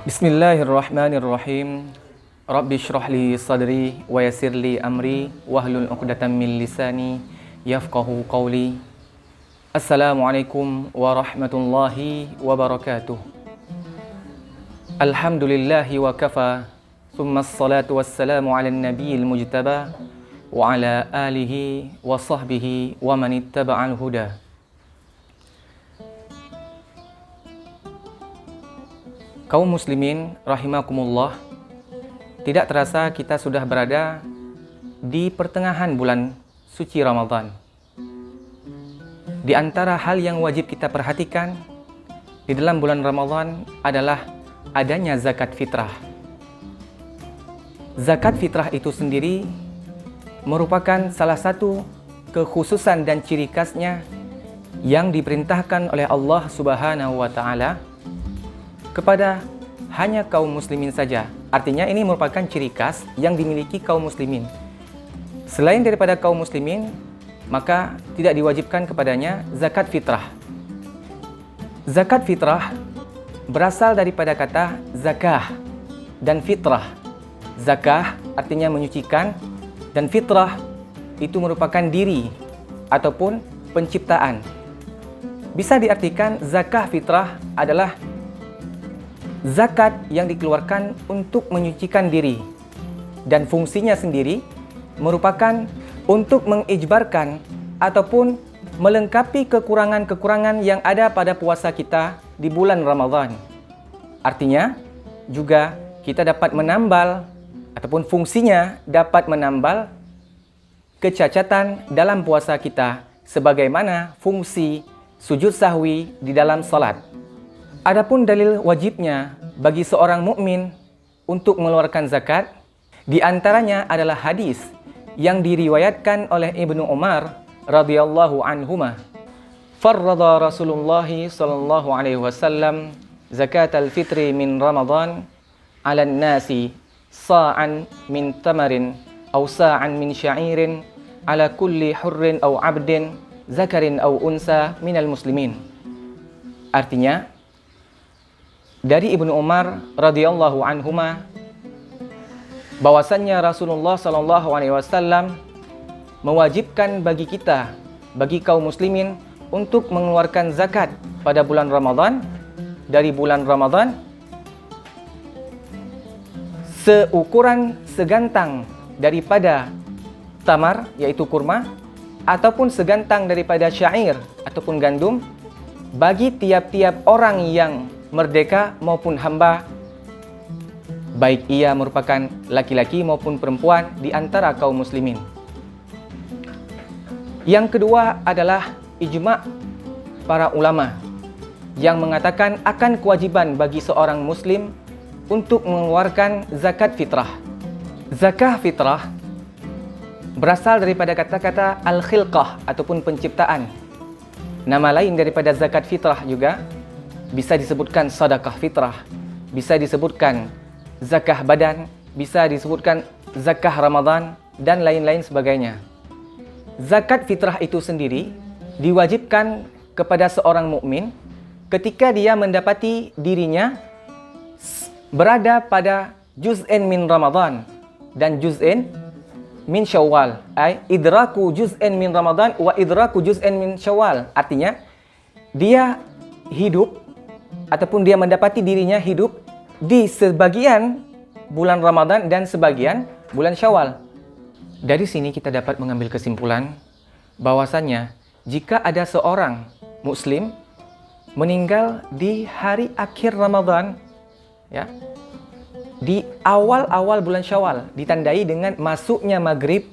Bismillahirrahmanirrahim. Rabbi shrah li sadri wa yassir li amri wahlul 'uqdatam min lisani yafqahu qawli. Assalamualaikum warahmatullahi wabarakatuh. Alhamdulillahi wa kafa. Thumma assalatu wassalamu ala nabiyil mujtaba wa ala alihi wa sahbihi wa man ittaba'al huda. Kaum muslimin rahimakumullah, tidak terasa kita sudah berada di pertengahan bulan suci Ramadan. Di antara hal yang wajib kita perhatikan di dalam bulan Ramadan adalah adanya zakat fitrah. Zakat fitrah itu sendiri merupakan salah satu kekhususan dan ciri khasnya yang diperintahkan oleh Allah Subhanahu wa taala kepada hanya kaum muslimin saja. Artinya ini merupakan ciri khas yang dimiliki kaum muslimin. Selain daripada kaum muslimin, maka tidak diwajibkan kepadanya zakat fitrah. Zakat fitrah berasal daripada kata zakah dan fitrah. Zakah artinya menyucikan dan fitrah itu merupakan diri ataupun penciptaan. Bisa diartikan zakah fitrah adalah zakat yang dikeluarkan untuk menyucikan diri, dan fungsinya sendiri merupakan untuk mengijbarkan ataupun melengkapi kekurangan-kekurangan yang ada pada puasa kita di bulan Ramadan. Artinya juga kita dapat menambal ataupun fungsinya dapat menambal kecacatan dalam puasa kita sebagaimana fungsi sujud sahwi di dalam salat. Adapun dalil wajibnya bagi seorang mukmin untuk mengeluarkan zakat, di antaranya adalah hadis yang diriwayatkan oleh Ibnu Umar radhiyallahu anhuma. Farrada Rasulullah sallallahu alaihi wasallam zakatal fitri min Ramadan 'alan nasi sa'an min tamarin aw sa'an min sya'irin 'ala kulli hurrin aw 'abdin zakarin aw unsa minal muslimin. Artinya, dari Ibnu Umar radhiyallahu anhuma bahwasannya Rasulullah sallallahu alaihi wasallam mewajibkan bagi kita, bagi kaum muslimin untuk mengeluarkan zakat pada bulan Ramadan, dari bulan Ramadan seukuran segantang daripada tamar yaitu kurma ataupun segantang daripada syair ataupun gandum bagi tiap-tiap orang yang merdeka maupun hamba, baik ia merupakan laki-laki maupun perempuan di antara kaum muslimin. Yang kedua adalah ijma' para ulama yang mengatakan akan kewajiban bagi seorang muslim untuk mengeluarkan zakat fitrah. Zakat fitrah berasal daripada kata-kata al-khilqah ataupun penciptaan. Nama lain daripada zakat fitrah juga bisa disebutkan sedekah fitrah, bisa disebutkan zakah badan, bisa disebutkan zakah Ramadan, dan lain-lain sebagainya. Zakat fitrah itu sendiri diwajibkan kepada seorang mukmin ketika dia mendapati dirinya berada pada juz'in min Ramadan dan juz'in min Syawal. Idraku juz'in min Ramadan wa idraku juz'in min Syawal. Artinya, dia hidup ataupun dia mendapati dirinya hidup di sebagian bulan Ramadan dan sebagian bulan Syawal. Dari sini kita dapat mengambil kesimpulan bahwasannya jika ada seorang muslim meninggal di hari akhir Ramadan, ya, di awal-awal bulan Syawal, ditandai dengan masuknya maghrib,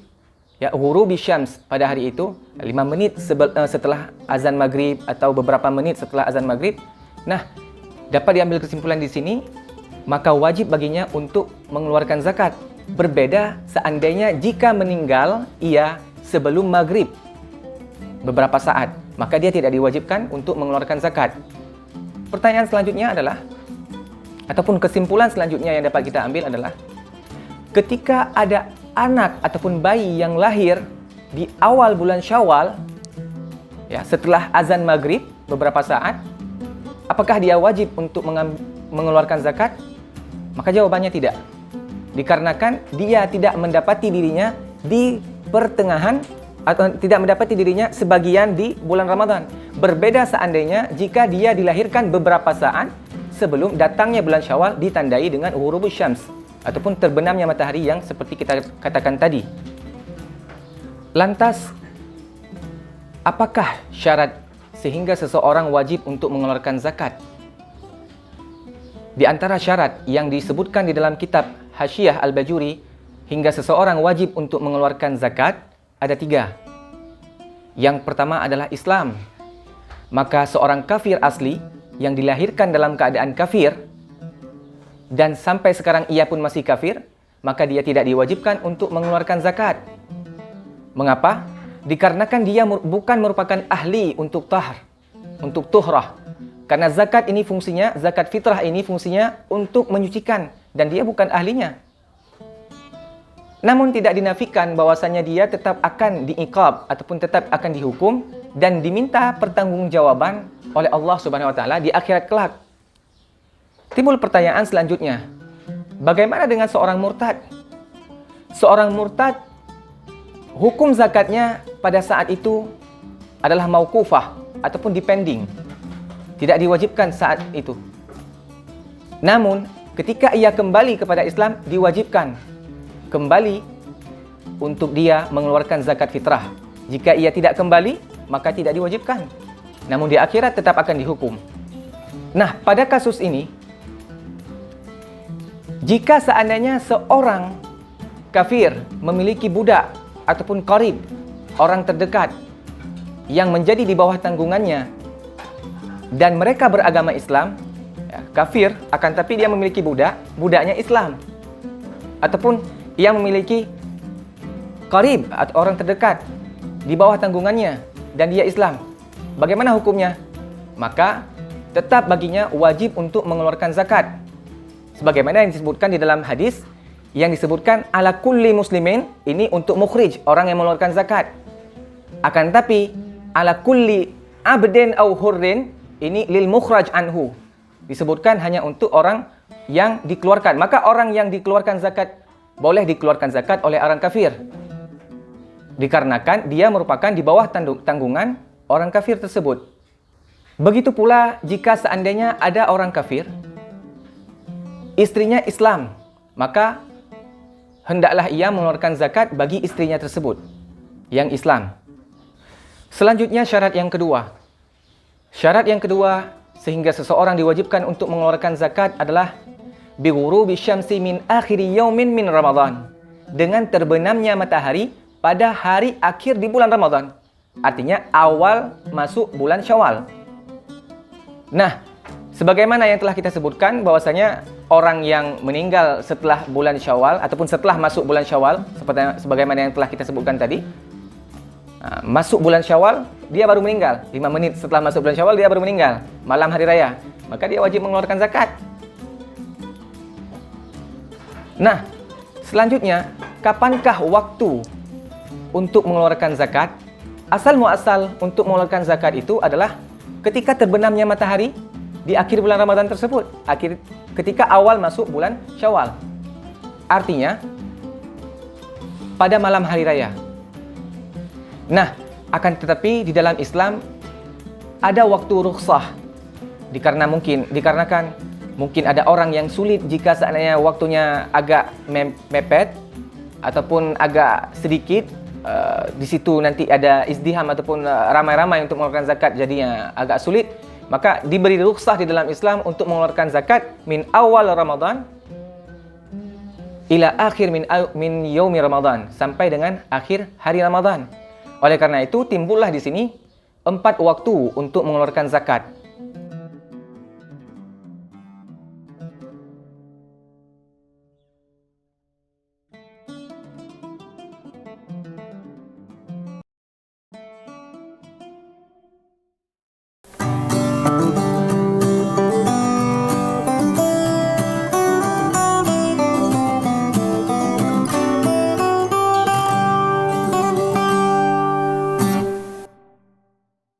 ya, ghurubi syams pada hari itu 5 menit setelah azan maghrib atau beberapa menit setelah azan maghrib. Nah, dapat diambil kesimpulan di sini, maka wajib baginya untuk mengeluarkan zakat. Berbeda seandainya jika meninggal ia sebelum maghrib beberapa saat, maka dia tidak diwajibkan untuk mengeluarkan zakat. Pertanyaan selanjutnya adalah, ataupun kesimpulan selanjutnya yang dapat kita ambil adalah, ketika ada anak ataupun bayi yang lahir di awal bulan Syawal, ya, setelah azan maghrib beberapa saat, apakah dia wajib untuk mengeluarkan zakat? Maka jawabannya tidak. Dikarenakan dia tidak mendapati dirinya di pertengahan atau tidak mendapati dirinya sebagian di bulan Ramadan. Berbeda seandainya jika dia dilahirkan beberapa saat sebelum datangnya bulan Syawal ditandai dengan ghurubus syams ataupun terbenamnya matahari yang seperti kita katakan tadi. Lantas, apakah syarat sehingga seseorang wajib untuk mengeluarkan zakat? Di antara syarat yang disebutkan di dalam kitab Hasyiah Al-Bajuri hingga seseorang wajib untuk mengeluarkan zakat ada 3. Yang pertama adalah Islam. Maka seorang kafir asli yang dilahirkan dalam keadaan kafir dan sampai sekarang ia pun masih kafir, maka dia tidak diwajibkan untuk mengeluarkan zakat. Mengapa? Dikarenakan dia bukan merupakan ahli untuk tahar, untuk tuhrah. Karena zakat ini fungsinya, zakat fitrah ini fungsinya untuk menyucikan dan dia bukan ahlinya. Namun tidak dinafikan bahwasanya dia tetap akan diiqab ataupun tetap akan dihukum dan diminta pertanggungjawaban oleh Allah Subhanahu wa taala di akhirat kelak. Timbul pertanyaan selanjutnya, bagaimana dengan seorang murtad? Seorang murtad, hukum zakatnya pada saat itu adalah mauqufah ataupun depending. Tidak diwajibkan saat itu. Namun, ketika ia kembali kepada Islam, diwajibkan kembali untuk dia mengeluarkan zakat fitrah. Jika ia tidak kembali, maka tidak diwajibkan. Namun di akhirat tetap akan dihukum. Nah, pada kasus ini, jika seandainya seorang kafir memiliki budak ataupun qarib, orang terdekat yang menjadi di bawah tanggungannya dan mereka beragama Islam, kafir akan tapi dia memiliki budak, budaknya Islam. Ataupun ia memiliki qarib atau orang terdekat di bawah tanggungannya dan dia Islam. Bagaimana hukumnya? Maka tetap baginya wajib untuk mengeluarkan zakat. Sebagaimana yang disebutkan di dalam hadis yang disebutkan ala kulli muslimin, ini untuk mukhrij, orang yang mengeluarkan zakat. Akan tapi ala kulli abdin au hurrin, ini lil mukhraj anhu. Disebutkan hanya untuk orang yang dikeluarkan. Maka orang yang dikeluarkan zakat boleh dikeluarkan zakat oleh orang kafir. Dikarenakan dia merupakan di bawah tanggungan orang kafir tersebut. Begitu pula jika seandainya ada orang kafir, istrinya Islam, maka hendaklah ia mengeluarkan zakat bagi istrinya tersebut yang Islam. Selanjutnya syarat yang kedua. Syarat yang kedua sehingga seseorang diwajibkan untuk mengeluarkan zakat adalah bighurubi syamsi min akhiri yaumin min Ramadan, dengan terbenamnya matahari pada hari akhir di bulan Ramadan. Artinya awal masuk bulan Syawal. Nah, sebagaimana yang telah kita sebutkan bahwasanya orang yang meninggal setelah bulan Syawal ataupun setelah masuk bulan Syawal, sebagaimana yang telah kita sebutkan tadi, masuk bulan Syawal, dia baru meninggal. 5 menit setelah masuk bulan Syawal, dia baru meninggal. Malam hari raya. Maka dia wajib mengeluarkan zakat. Nah, selanjutnya, kapankah waktu untuk mengeluarkan zakat? Asal muasal untuk mengeluarkan zakat itu adalah ketika terbenamnya matahari di akhir bulan Ramadan tersebut. Ketika awal masuk bulan Syawal. Artinya, pada malam hari raya. Nah, akan tetapi di dalam Islam ada waktu rukhsah. Dikarenakan mungkin ada orang yang sulit jika seandainya waktunya agak mepet ataupun agak sedikit, di situ nanti ada izdiham ataupun ramai-ramai untuk mengeluarkan zakat jadinya agak sulit, maka diberi rukhsah di dalam Islam untuk mengeluarkan zakat min awal Ramadan ila akhir min yaumi Ramadan, sampai dengan akhir hari Ramadan. Oleh karena itu timbullah di sini 4 waktu untuk mengeluarkan zakat.